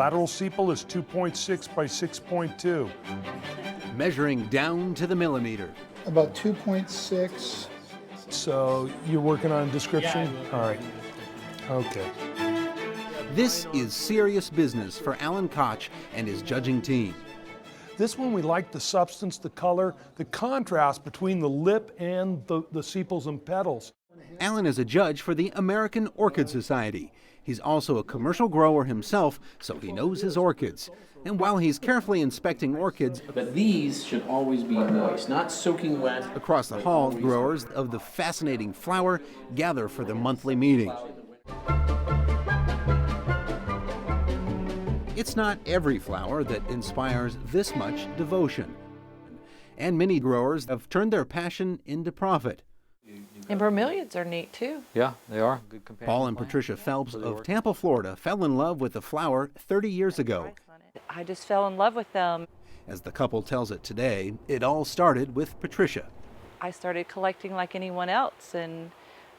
Lateral sepal is 2.6 by 6.2. Measuring down to the millimeter. About 2.6. So you're working on description? Yeah, all right. Okay. This is serious business for Alan Koch and his judging team. This one we like the substance, the color, the contrast between the lip and the sepals and petals. Alan is a judge for the American Orchid Society. He's also a commercial grower himself, so he knows his orchids. And while he's carefully inspecting orchids, But these should always be moist, not soaking wet. across the hall, growers of the fascinating flower gather for the monthly meeting. It's not every flower that inspires this much devotion. And many growers have turned their passion into profit. And bromeliads are neat too. Yeah, they are. Good companion Paul and plant. Patricia Phelps of Tampa, Florida, fell in love with the flower 30 years ago. I just fell in love with them. As the couple tells it today, it all started with Patricia. I started collecting like anyone else, and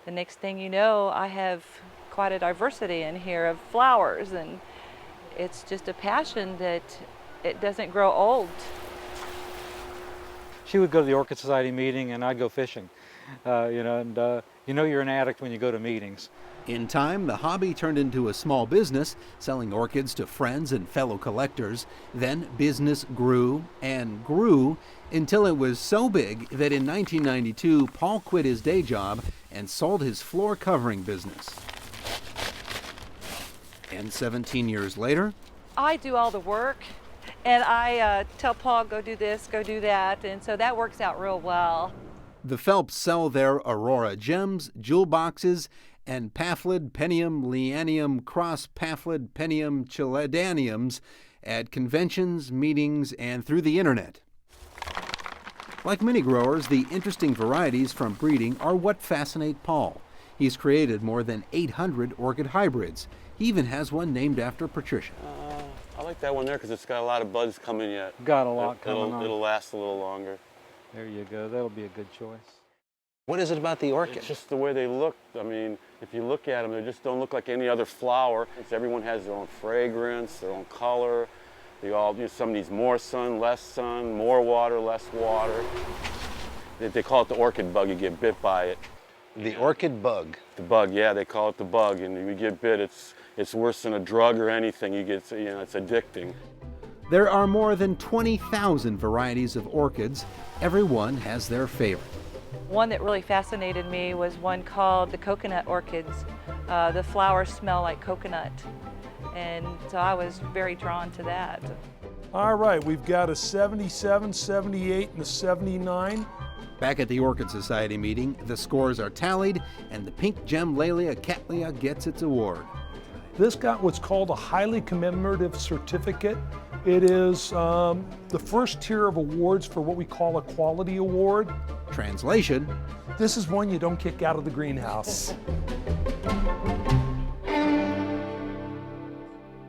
the next thing you know, I have quite a diversity in here of flowers, and it's just a passion that it doesn't grow old. She would go to the Orchid Society meeting, and I'd go fishing. You know you're an addict when you go to meetings. In time, the hobby turned into a small business, selling orchids to friends and fellow collectors. Then business grew and grew until it was so big that in 1992, Paul quit his day job and sold his floor covering business. And 17 years later, I do all the work, and I tell Paul, go do this, go do that, and so that works out real well. the Phelps sell their Aurora gems, jewel boxes, and Paphlid Penium Leanium Cross Paphlid Penium Chiladaniums at conventions, meetings, and through the internet. Like many growers, the interesting varieties from breeding are what fascinate Paul. He's created more than 800 orchid hybrids. He even has one named after Patricia. I like that one there because it's got a lot of buds coming yet. Got a lot coming on. It'll last a little longer. There you go. That'll be a good choice. What is it about the orchid? It's just the way they look. I mean, if you look at them, they just don't look like any other flower. Everyone has their own fragrance, their own color. They all, some needs more sun, more water, less water. They call it the orchid bug. You get bit by it. The orchid bug. The bug, yeah, they call it the bug. And if you get bit, it's worse than a drug or anything. You get, it's addicting. There are more than 20,000 varieties of orchids. Everyone has their favorite. One that really fascinated me was one called the coconut orchids. The flowers smell like coconut, and so I was very drawn to that. All right, we've got a 77, 78, and a 79. Back at the Orchid Society meeting, the scores are tallied, and the pink gem Laelia cattleya gets its award. This got what's called a highly commemorative certificate. It is the first tier of awards for what we call a quality award. Translation: This is one you don't kick out of the greenhouse.